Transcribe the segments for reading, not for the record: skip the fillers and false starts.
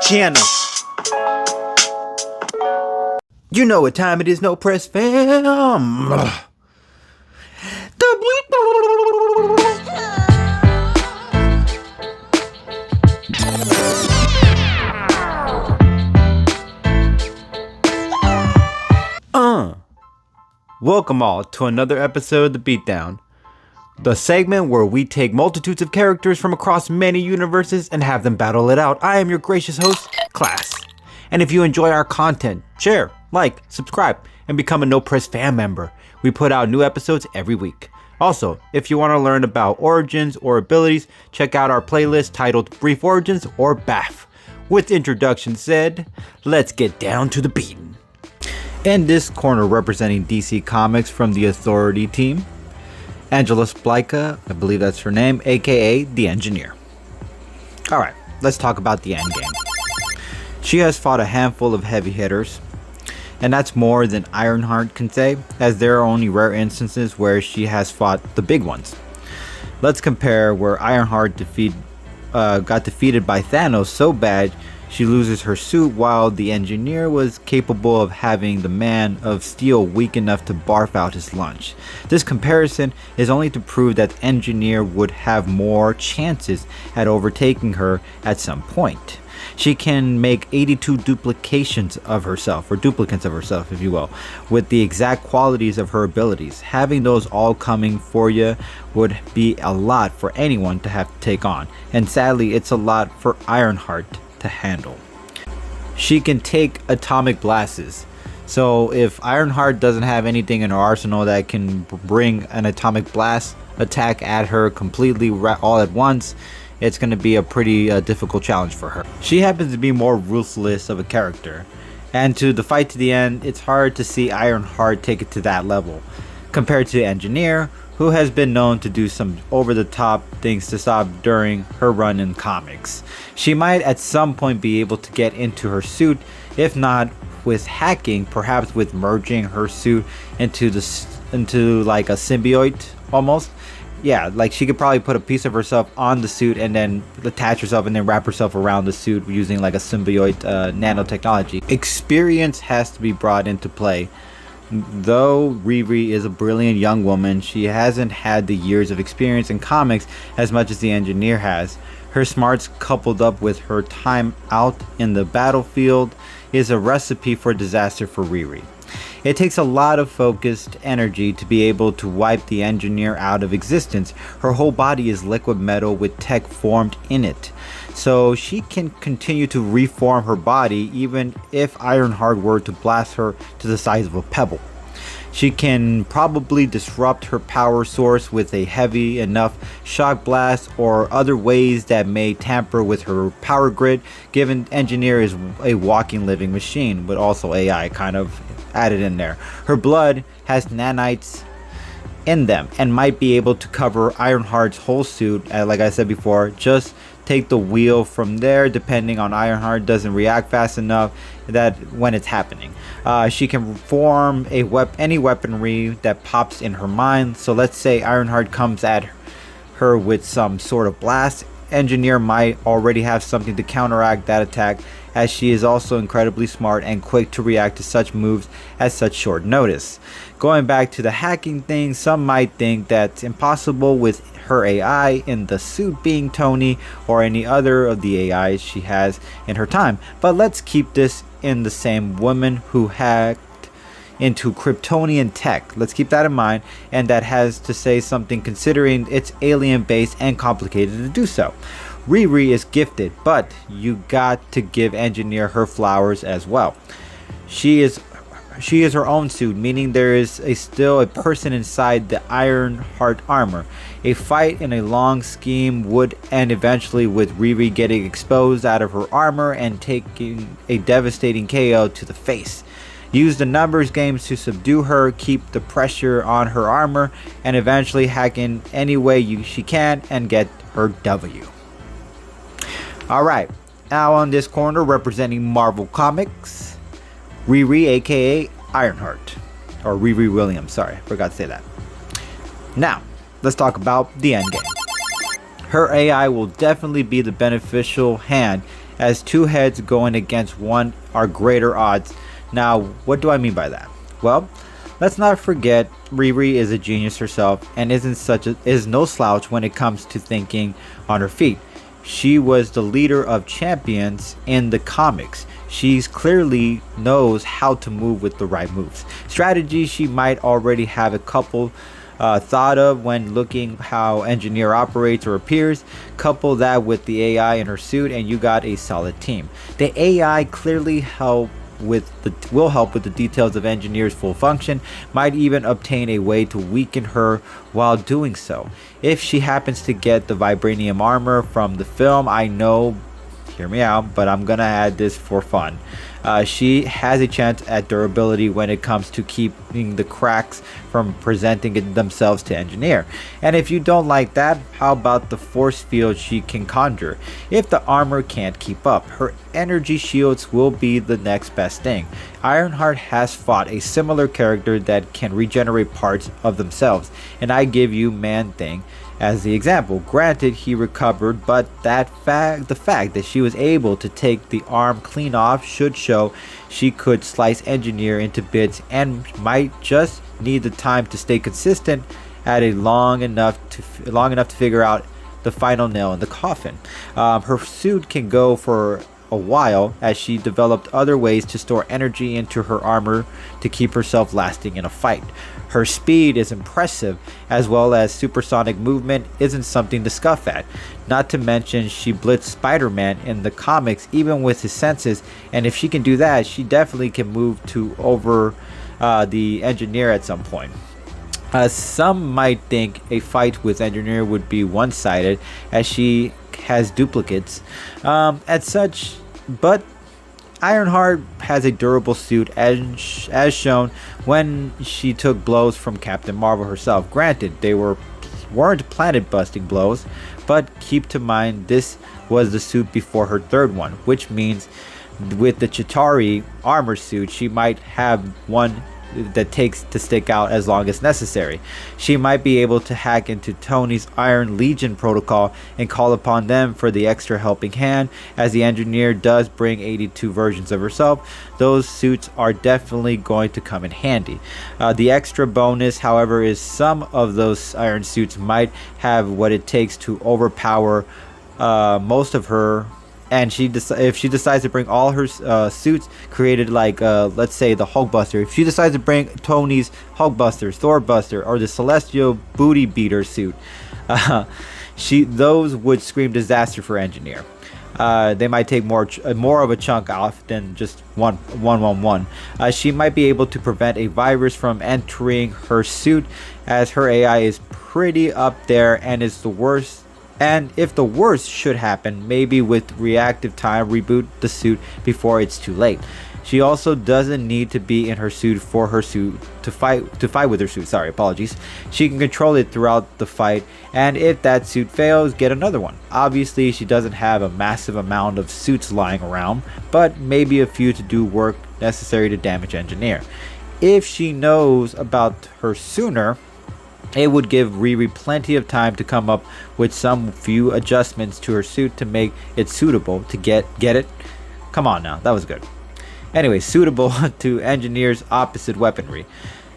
channel. You know what time it is, No Press fam. Welcome all to another episode of The Beatdown, the segment where we take multitudes of characters from across many universes and have them battle it out. I am your gracious host, Class. And if you enjoy our content, share, like, subscribe, and become a No Press fan member. We put out new episodes every week. Also, if you want to learn about origins or abilities, check out our playlist titled Brief Origins or BAF. With introduction said, let's get down to the beating. In this corner representing DC Comics from the Authority team, Angela Splika, I believe that's her name, aka The Engineer. Alright, let's talk about the endgame. She has fought a handful of heavy hitters, and that's more than Ironheart can say, as there are only rare instances where she has fought the big ones. Let's compare where Ironheart got defeated by Thanos so bad she loses her suit, while the Engineer was capable of having the Man of Steel weak enough to barf out his lunch. This comparison is only to prove that the Engineer would have more chances at overtaking her at some point. She can make 82 duplications of herself, or duplicates of herself if you will, with the exact qualities of her abilities. Having those all coming for you would be a lot for anyone to have to take on, and sadly it's a lot for Ironheart to handle. She can take atomic blasts, so if Ironheart doesn't have anything in her arsenal that can bring an atomic blast attack at her completely all at once, it's going to be a pretty difficult challenge for her. She happens to be more ruthless of a character, and to the fight to the end, it's hard to see Ironheart take it to that level compared to the Engineer, who has been known to do some over-the-top things to stop during her run in comics. She might at some point be able to get into her suit, if not with hacking, perhaps with merging her suit into like a symbiote almost. Yeah, like she could probably put a piece of herself on the suit and then attach herself and then wrap herself around the suit using like a symbiote nanotechnology. Experience has to be brought into play. Though Riri is a brilliant young woman, she hasn't had the years of experience in comics as much as the Engineer has. Her smarts coupled up with her time out in the battlefield is a recipe for disaster for Riri. It takes a lot of focused energy to be able to wipe the Engineer out of existence. Her whole body is liquid metal with tech formed in it, so she can continue to reform her body even if Ironheart were to blast her to the size of a pebble. She can probably disrupt her power source with a heavy enough shock blast or other ways that may tamper with her power grid, given Engineer is a walking living machine, but also AI kind of added in there. Her blood has nanites in them and might be able to cover Ironheart's whole suit, like I said before. Just take the wheel from there, depending on Ironheart doesn't react fast enough that when it's happening. She can form any weaponry that pops in her mind. So let's say Ironheart comes at her with some sort of blast. Engineer might already have something to counteract that attack, as she is also incredibly smart and quick to react to such moves at such short notice. Going back to the hacking thing, some might think that's impossible with her AI in the suit being Tony or any other of the AIs she has in her time, but let's keep this in the same woman who hacked into Kryptonian tech. Let's keep that in mind, and that has to say something considering it's alien based and complicated to do so. Riri is gifted, but you got to give Engineer her flowers as well. She is her own suit, meaning there is still a person inside the Ironheart armor. A fight in a long scheme would end eventually with Riri getting exposed out of her armor and taking a devastating KO to the face. Use the numbers games to subdue her, keep the pressure on her armor, and eventually hack in any way she can and get her W. Alright, now on this corner representing Marvel Comics, Riri aka Ironheart. Or Riri Williams, sorry, forgot to say that. Now, let's talk about the endgame. Her AI will definitely be the beneficial hand as two heads going against one are greater odds. Now, what do I mean by that? Well, let's not forget Riri is a genius herself and is no slouch when it comes to thinking on her feet. She was the leader of champions in the comics. She clearly knows how to move with the right moves. Strategies she might already have a couple thought of when looking how engineer operates or appears. Couple that with the AI in her suit and you got a solid team. The AI clearly will help with the details of engineer's full function, might even obtain a way to weaken her while doing so. If she happens to get the vibranium armor from the film, I know, hear me out, but I'm gonna add this for fun. She has a chance at durability when it comes to keeping the cracks from presenting themselves to engineer. And if you don't like that, how about the force field she can conjure? If the armor can't keep up, her energy shields will be the next best thing. Ironheart has fought a similar character that can regenerate parts of themselves, and I give you Man-Thing as the example. Granted, he recovered, but the fact that she was able to take the arm clean off should show she could slice engineer into bits and might just need the time to stay consistent at a long enough to figure out the final nail in the coffin. Her suit can go for a while as she developed other ways to store energy into her armor to keep herself lasting in a fight. Her speed is impressive, as well as supersonic movement isn't something to scoff at. Not to mention she blitzed Spider-Man in the comics even with his senses, and if she can do that, she definitely can move to over the engineer at some point. Some might think a fight with engineer would be one-sided as she has duplicates as such, but Ironheart has a durable suit as shown when she took blows from Captain Marvel herself. Granted, they weren't planet busting blows, but keep to mind this was the suit before her third one, which means with the Chitauri armor suit she might have one that takes to stick out as long as necessary. She might be able to hack into Tony's Iron Legion protocol and call upon them for the extra helping hand, as the engineer does bring 82 versions of herself. Those suits are definitely going to come in handy. The extra bonus, however, is some of those iron suits might have what it takes to overpower most of her. And if she decides to bring all her suits created, like let's say the Hulkbuster, if she decides to bring Tony's Hulkbuster, Thorbuster, or the Celestial Booty Beater suit, those would scream disaster for engineer. They might take more of a chunk off than just one. She might be able to prevent a virus from entering her suit, as her AI is pretty up there and is the worst. And if the worst should happen, maybe with reactive time reboot the suit before it's too late. She also doesn't need to be in her suit for her suit to fight with her suit. Sorry, apologies. She can control it throughout the fight, and if that suit fails, get another one. Obviously, she doesn't have a massive amount of suits lying around, but maybe a few to do work necessary to damage engineer. If she knows about her sooner, it would give Riri plenty of time to come up with some few adjustments to her suit to make it suitable to get it? Come on now, that was good. Anyway, suitable to engineer's opposite weaponry.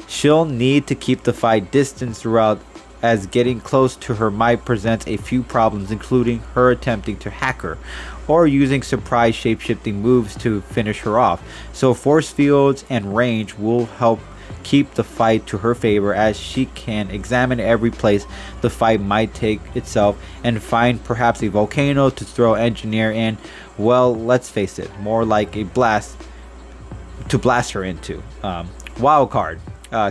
She'll need to keep the fight distance throughout, as getting close to her might present a few problems, including her attempting to hack her or using surprise shape-shifting moves to finish her off. So force fields and range will help keep the fight to her favor, as she can examine every place the fight might take itself and find perhaps a volcano to throw engineer in. Well, let's face it, more like a blast to blast her into. Wild card,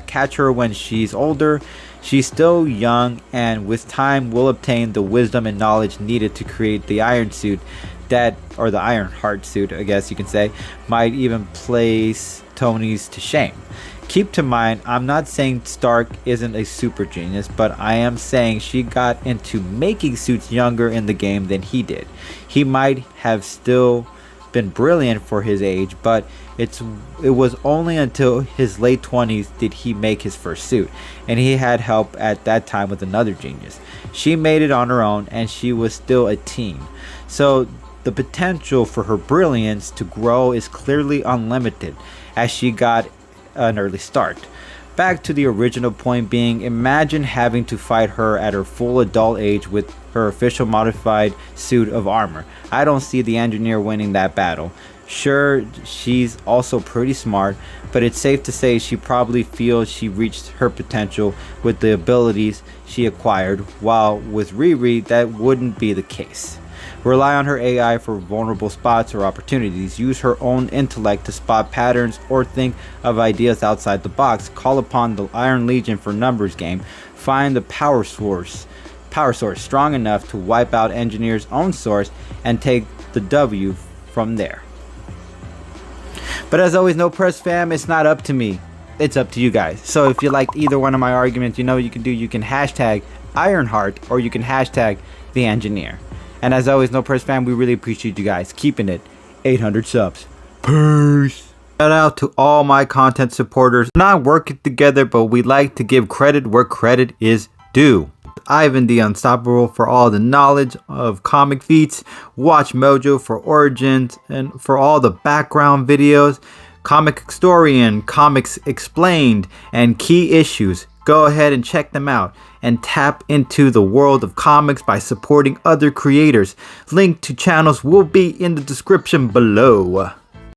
catch her when she's older. She's still young, and with time will obtain the wisdom and knowledge needed to create the iron suit or the Ironheart suit, I guess you can say, might even place Tony's to shame. Keep to mind, I'm not saying Stark isn't a super genius, but I am saying she got into making suits younger in the game than he did. He might have still been brilliant for his age, but it was only until his late 20s did he make his first suit, and he had help at that time with another genius. She made it on her own, and she was still a teen. So The potential for her brilliance to grow is clearly unlimited, as she got an early start. Back to the original point being, imagine having to fight her at her full adult age with her official modified suit of armor. I don't see the engineer winning that battle. Sure, she's also pretty smart, but it's safe to say she probably feels she reached her potential with the abilities she acquired, while with Riri that wouldn't be the case. Rely on her AI for vulnerable spots or opportunities. Use her own intellect to spot patterns or think of ideas outside the box. Call upon the Iron Legion for numbers game. Find the power source strong enough to wipe out Engineer's own source and take the W from there. But as always, no press fam, it's not up to me. It's up to you guys. So if you liked either one of my arguments, you know what you can do. You can hashtag Ironheart or you can hashtag the engineer. And as always, no press fam, we really appreciate you guys keeping it 800 subs. Peace. Shout out to all my content supporters. Not working together, but we like to give credit where credit is due. Ivan the Unstoppable for all the knowledge of comic feats. Watch Mojo for origins and for all the background videos. Comic Historian, Comics Explained, and Key Issues. Go ahead and check them out and tap into the world of comics by supporting other creators. Link to channels will be in the description below.